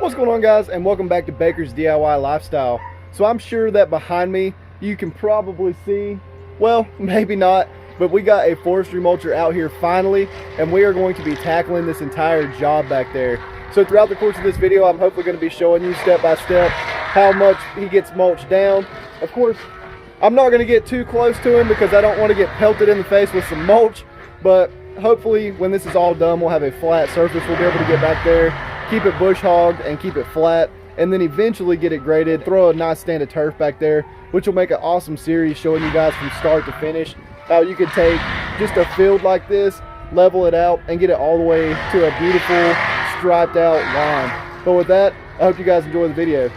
What's going on, guys, and welcome back to Baker's DIY Lifestyle. So I'm sure that behind me you can probably see, well, maybe not, but we got a forestry mulcher out here finally, and we are going to be tackling this entire job back there. So throughout the course of this video, I'm hopefully going to be showing you step by step how much he gets mulched down. Of course, I'm not going to get too close to him because I don't want to get pelted in the face with some mulch, but hopefully when this is all done, we'll have a flat surface. We'll be able to get back there, keep it bush hogged and keep it flat, and then eventually get it graded, throw a nice stand of turf back there, which will make an awesome series showing you guys from start to finish how you could take just a field like this, level it out, and get it all the way to a beautiful striped out line. But with that, I hope you guys enjoy the video.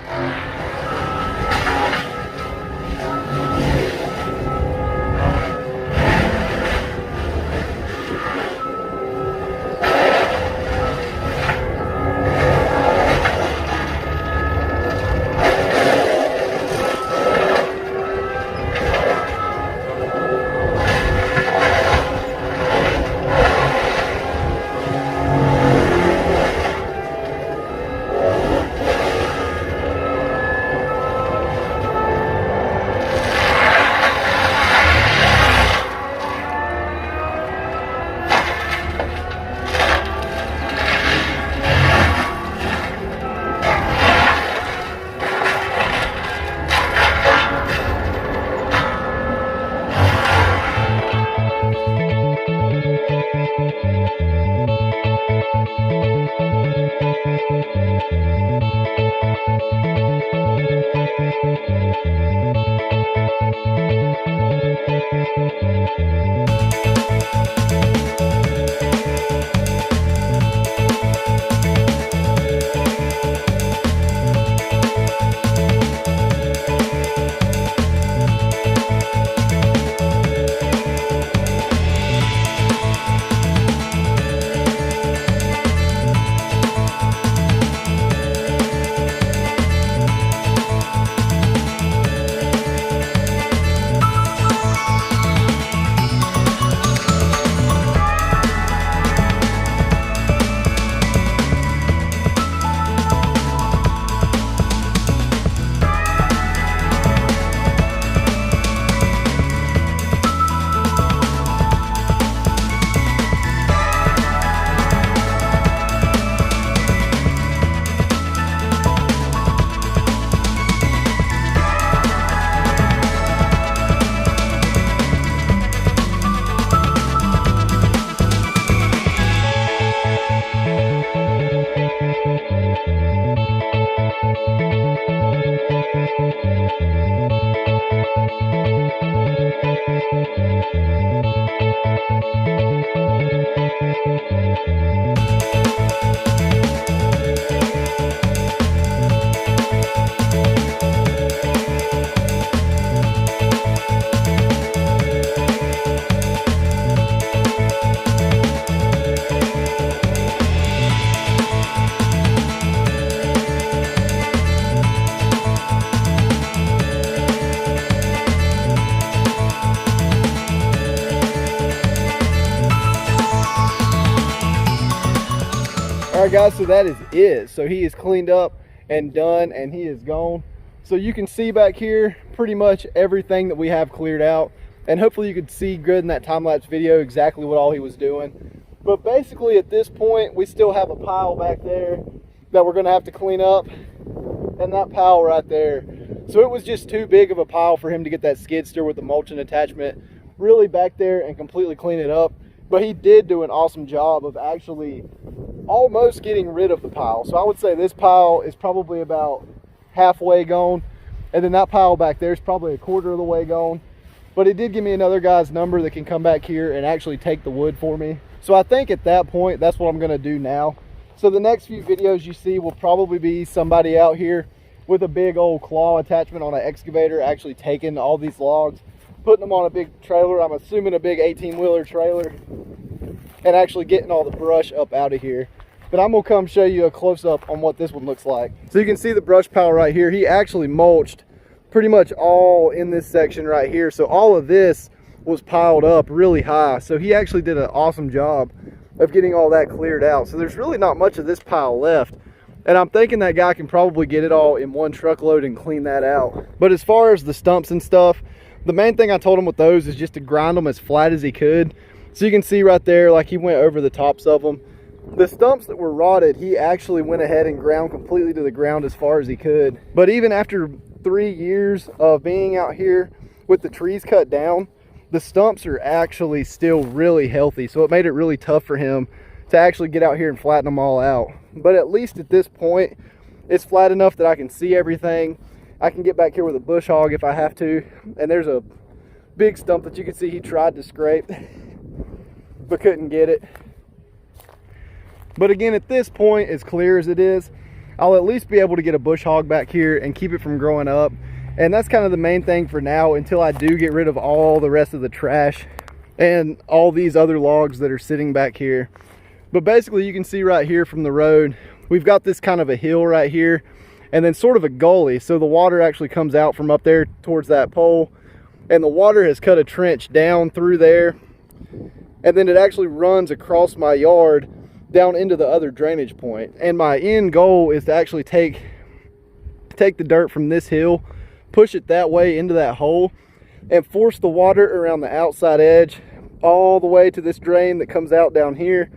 Alright guys, so that is it. So he is cleaned up and done, and he is gone. So you can see back here pretty much everything that we have cleared out, and hopefully you could see good in that time-lapse video exactly what all he was doing. But basically at this point we still have a pile back there that we're going to have to clean up, and that pile right there. So it was just too big of a pile for him to get that skid steer with the mulching attachment really back there and completely clean it up. But he did do an awesome job of actually almost getting rid of the pile. So I would say this pile is probably about halfway gone, and then that pile back there is probably a quarter of the way gone. But he did give me another guy's number that can come back here and actually take the wood for me. So I think at that point, that's what I'm going to do now. So the next few videos you see will probably be somebody out here with a big old claw attachment on an excavator, actually taking all these logs, putting them on a big trailer, I'm assuming a big 18-wheeler trailer, and actually getting all the brush up out of here. But I'm gonna come show you a close-up on what this one looks like. So you can see the brush pile right here. He actually mulched pretty much all in this section right here. So all of this was piled up really high. So he actually did an awesome job of getting all that cleared out. So there's really not much of this pile left. And I'm thinking that guy can probably get it all in one truckload and clean that out. But as far as the stumps and stuff, the main thing I told him with those is just to grind them as flat as he could. So you can see right there, like he went over the tops of them. The stumps that were rotted, he actually went ahead and ground completely to the ground as far as he could. But even after 3 years of being out here with the trees cut down, the stumps are actually still really healthy. So it made it really tough for him to actually get out here and flatten them all out. But at least at this point, it's flat enough that I can see everything. I can get back here with a bush hog if I have to. And there's a big stump that you can see he tried to scrape, but couldn't get it. But again, at this point, as clear as it is, I'll at least be able to get a bush hog back here and keep it from growing up. And that's kind of the main thing for now, until I do get rid of all the rest of the trash and all these other logs that are sitting back here. But basically, you can see right here from the road, we've got this kind of a hill right here and then sort of a gully. So the water actually comes out from up there towards that pole, and the water has cut a trench down through there, and then it actually runs across my yard down into the other drainage point. And my end goal is to actually take the dirt from this hill, push it that way into that hole, and force the water around the outside edge all the way to this drain that comes out down here,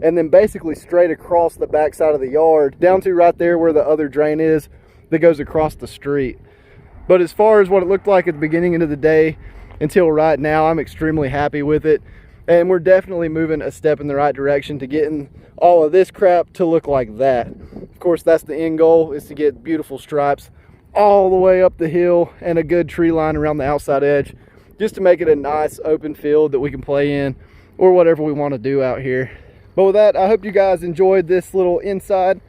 and then basically straight across the back side of the yard down to right there where the other drain is that goes across the street. But as far as what it looked like at the beginning of the day until right now, I'm extremely happy with it. And we're definitely moving a step in the right direction to getting all of this crap to look like that. Of course, that's the end goal, is to get beautiful stripes all the way up the hill and a good tree line around the outside edge, just to make it a nice open field that we can play in or whatever we want to do out here. But with that, I hope you guys enjoyed this little insight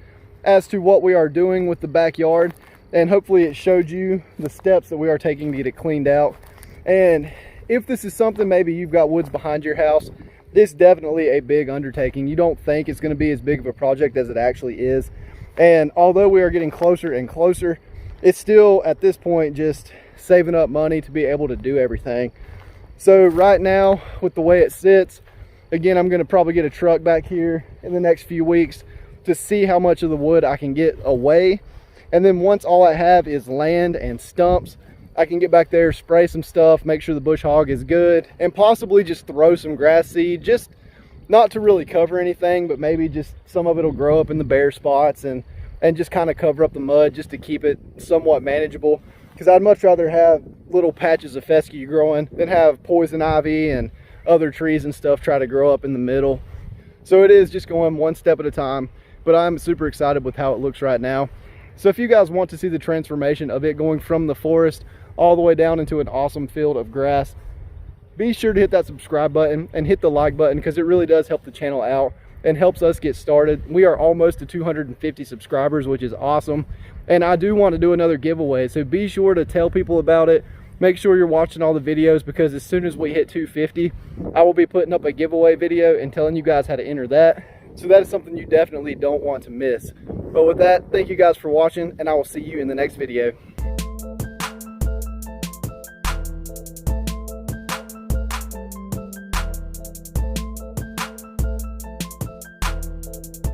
as to what we are doing with the backyard, and hopefully it showed you the steps that we are taking to get it cleaned out. And if this is something, maybe you've got woods behind your house, it's definitely a big undertaking. You don't think it's going to be as big of a project as it actually is. And although we are getting closer and closer, it's still at this point just saving up money to be able to do everything. So right now, with the way it sits, again, I'm going to probably get a truck back here in the next few weeks to see how much of the wood I can get away. And then once all I have is land and stumps, I can get back there, spray some stuff, make sure the bush hog is good, and possibly just throw some grass seed, just not to really cover anything, but maybe just some of it will grow up in the bare spots and just kind of cover up the mud just to keep it somewhat manageable. Because I'd much rather have little patches of fescue growing than have poison ivy and other trees and stuff try to grow up in the middle. So it is just going one step at a time, but I'm super excited with how it looks right now. So if you guys want to see the transformation of it going from the forest all the way down into an awesome field of grass, be sure to hit that subscribe button and hit the like button, because it really does help the channel out and helps us get started. We are almost to 250 subscribers, which is awesome. And I do want to do another giveaway, so be sure to tell people about it. Make sure you're watching all the videos, because as soon as we hit 250, I will be putting up a giveaway video and telling you guys how to enter that. So that is something you definitely don't want to miss. But with that, thank you guys for watching, and I will see you in the next video.